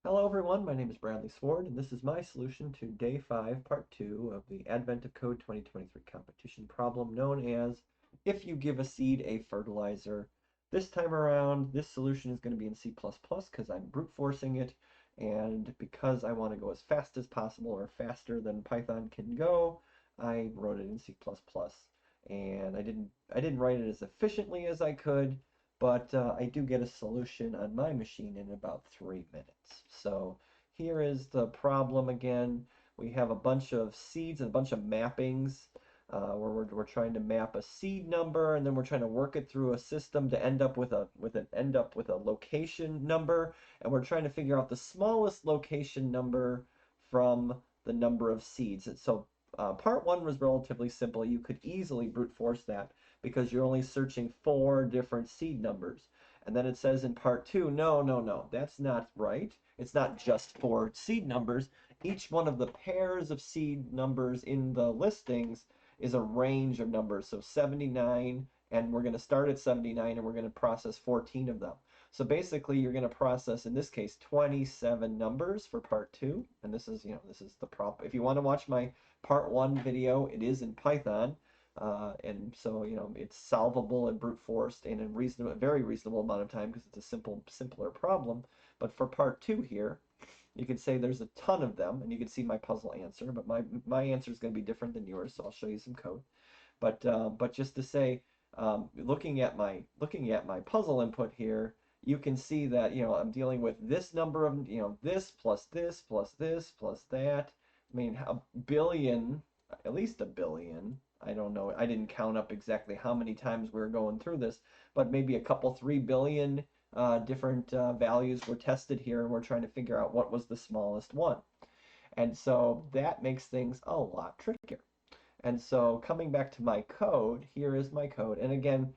Hello everyone, my name is Bradley Sward, and this is my solution to Day 5, Part 2 of the Advent of Code 2023 competition problem known as If You Give a Seed a Fertilizer. This time around, this solution is going to be in C++ because I'm brute forcing it, and because I want to go as fast as possible, or faster than Python can go, I wrote it in C++. And I didn't write it as efficiently as I could, but I do get a solution on my machine in about 3 minutes. So here is the problem again. We have a bunch of seeds and a bunch of mappings where we're trying to map a seed number, and then we're trying to work it through a system to end up with a location number, and we're trying to figure out the smallest location number from the number of seeds. And so part one was relatively simple. You could easily brute force that because you're only searching 4 different seed numbers. And then it says in part two, no, that's not right. It's not just 4 seed numbers. Each one of the pairs of seed numbers in the listings is a range of numbers. So 79, and we're going to start at 79, and we're going to process 14 of them. So basically, you're going to process, in this case, 27 numbers for part two. And this is, this is the prop. If you want to watch my part one video, it is in Python. And so, it's solvable and brute forced in a very reasonable amount of time because it's a simpler problem. But for part two here, you can say there's a ton of them, and you can see my puzzle answer, but my answer is going to be different than yours, so I'll show you some code. But just to say, looking at my puzzle input here, you can see that I'm dealing with this number of this plus this plus this plus that. I mean, a billion, at least a billion. I don't know. I didn't count up exactly how many times we were going through this, but maybe a couple 3 billion different values were tested here, and we're trying to figure out what was the smallest one. And so that makes things a lot trickier. And so coming back to my code, here is my code. And again,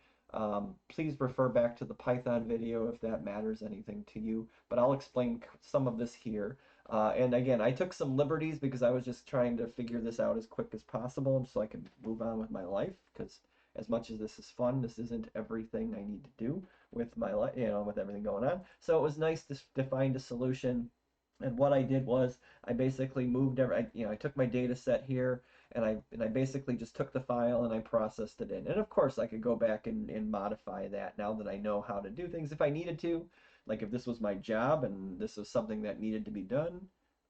please refer back to the Python video if that matters anything to you. But I'll explain some of this here. And again, I took some liberties because I was just trying to figure this out as quick as possible so I could move on with my life. Because as much as this is fun, this isn't everything I need to do with my life, with everything going on. So it was nice to find a solution. And what I did was I basically moved I took my data set here, and I basically just took the file and I processed it in. And of course, I could go back and modify that now that I know how to do things if I needed to. Like if this was my job and this was something that needed to be done,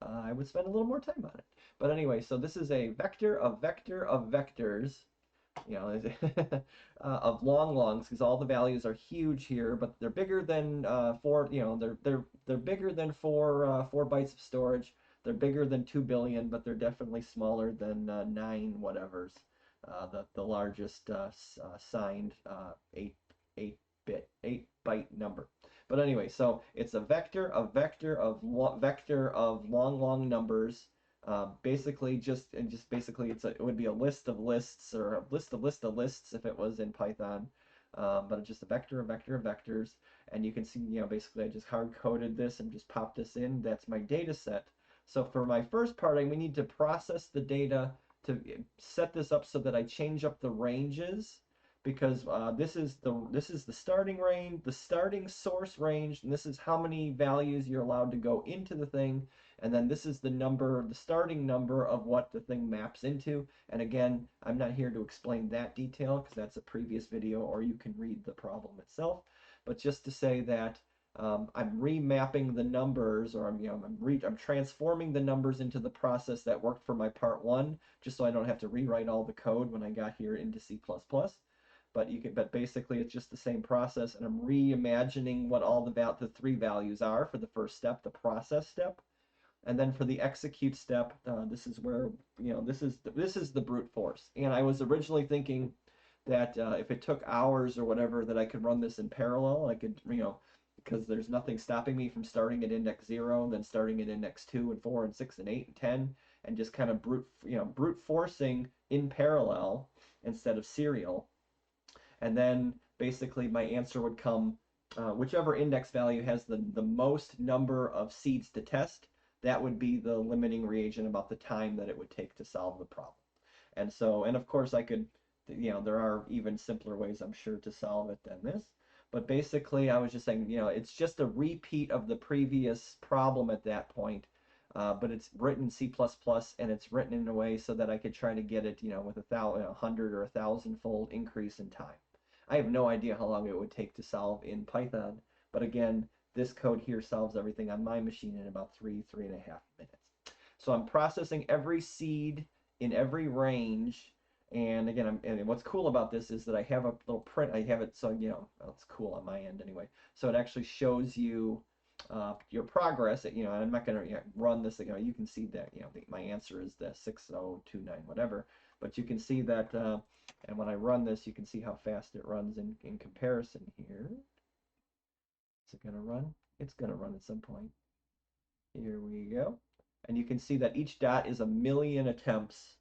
I would spend a little more time on it. But anyway, so this is a vector of vectors, of longs, because all the values are huge here, but they're bigger than four. They're bigger than four bytes of storage. They're bigger than 2 billion, but they're definitely smaller than 9 whatevers. The largest signed 8 byte number. But anyway, so it's a vector of long numbers. Basically, just basically, it would be a list of lists, or a list of lists if it was in Python. But it's just a vector of vectors, and you can see, basically I just hard coded this and just popped this in. That's my data set. So for my first part, we need to process the data to set this up so that I change up the ranges, because this is the starting range, the starting source range, and this is how many values you're allowed to go into the thing, and then this is the starting number of what the thing maps into. And again, I'm not here to explain that detail because that's a previous video, or you can read the problem itself. But just to say that I'm remapping the numbers, or I'm transforming the numbers into the process that worked for my part one, just so I don't have to rewrite all the code when I got here into C++. But basically it's just the same process, and I'm reimagining what all the 3 values are for the first step, the process step. And then for the execute step, this is where, this is the brute force. And I was originally thinking that if it took hours or whatever, that I could run this in parallel. I could, because there's nothing stopping me from starting at index 0, then starting at index 2 and 4 and 6 and 8 and 10, and just kind of brute forcing in parallel instead of serial. And then basically my answer would come, whichever index value has the most number of seeds to test, that would be the limiting reagent about the time that it would take to solve the problem. And of course I could, there are even simpler ways I'm sure to solve it than this. But basically, I was just saying, it's just a repeat of the previous problem at that point. But it's written in C++ and it's written in a way so that I could try to get it, with 100 or 1,000-fold increase in time. I have no idea how long it would take to solve in Python, but again, this code here solves everything on my machine in about 3.5 minutes. So I'm processing every seed in every range. And again, and what's cool about this is that I have a little print. I have it so, well, it's cool on my end anyway. So it actually shows you your progress. And I'm not going to run this. You can see that, my answer is the 6029, whatever. But you can see that, and when I run this, you can see how fast it runs in comparison here. Is it going to run? It's going to run at some point. Here we go. And you can see that each dot is 1,000,000 attempts.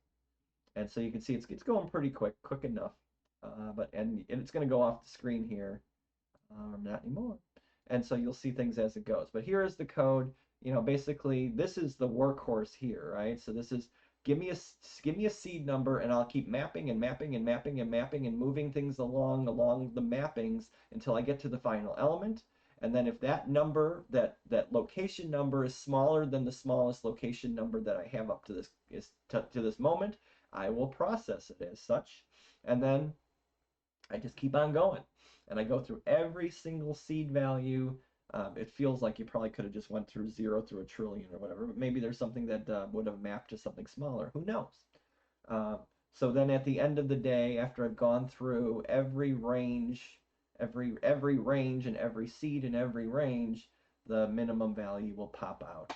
And so you can see it's going pretty quick enough. And it's going to go off the screen here. Not anymore. And so you'll see things as it goes. But here is the code. Basically this is the workhorse here, right? So this is give me a seed number, and I'll keep mapping and mapping and mapping and mapping and moving things along the mappings until I get to the final element. And then if that number, that location number is smaller than the smallest location number that I have up to this moment, I will process it as such. And then I just keep on going. And I go through every single seed value. It feels like you probably could have just went through 0 through a trillion or whatever, but maybe there's something that would have mapped to something smaller. Who knows? So then at the end of the day, after I've gone through every range, every range and every seed in every range, the minimum value will pop out.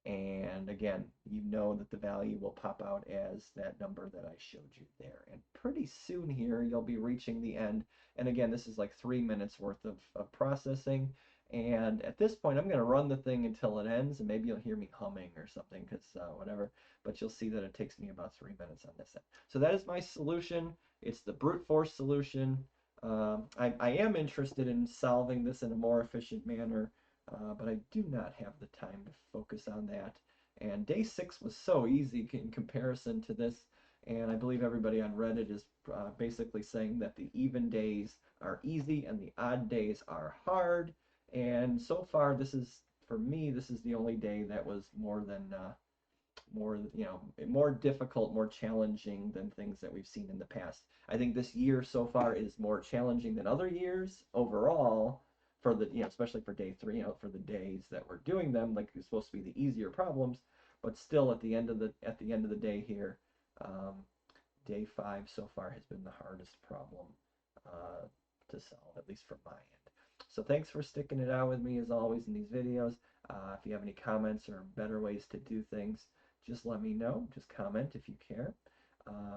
And again, you know that the value will pop out as that number that I showed you there. And pretty soon here, you'll be reaching the end. And again, this is like 3 minutes worth of processing. And at this point, I'm going to run the thing until it ends. And maybe you'll hear me humming or something, because whatever. But you'll see that it takes me about 3 minutes on this end. So that is my solution. It's the brute force solution. I am interested in solving this in a more efficient manner. But I do not have the time to focus on that. And day 6 was so easy in comparison to this. And I believe everybody on Reddit is basically saying that the even days are easy and the odd days are hard. And so far, for me, this is the only day that was more difficult, more challenging than things that we've seen in the past. I think this year so far is more challenging than other years overall, for the especially for day 3, for the days that we're doing them, like it's supposed to be the easier problems. But still, at the end of the day here, day 5 so far has been the hardest problem to solve, at least from my end. So thanks for sticking it out with me as always in these videos. If you have any comments or better ways to do things, just let me know. Just comment if you care.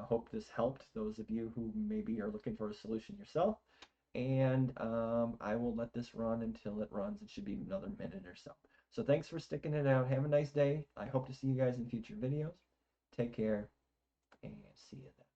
Hope this helped those of you who maybe are looking for a solution yourself. And I will let this run until it runs. It should be another minute or so. So thanks for sticking it out. Have a nice day. I hope to see you guys in future videos. Take care, and see you then.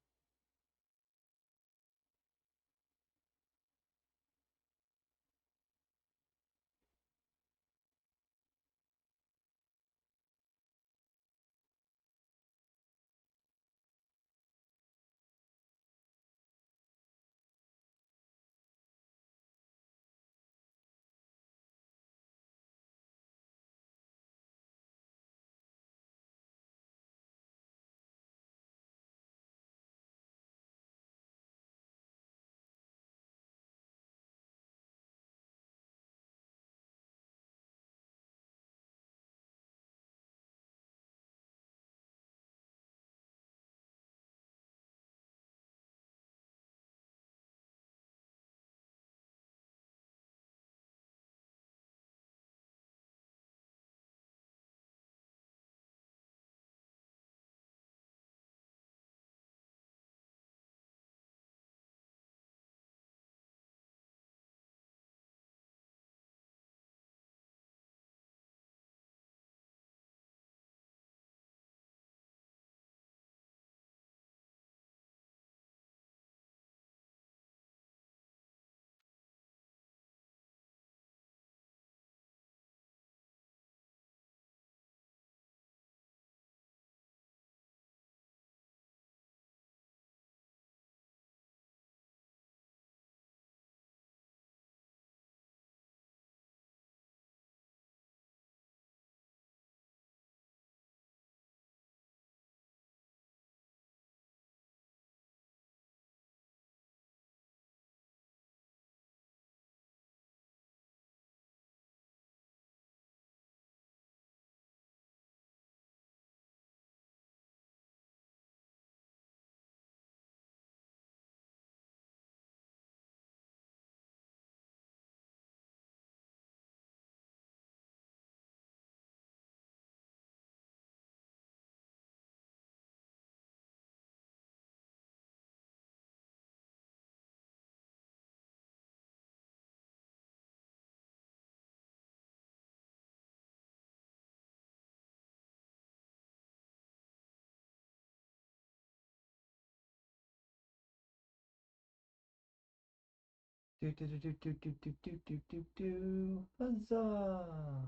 Do do do do do do do do do do do. Huzzah!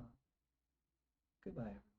Goodbye, everyone.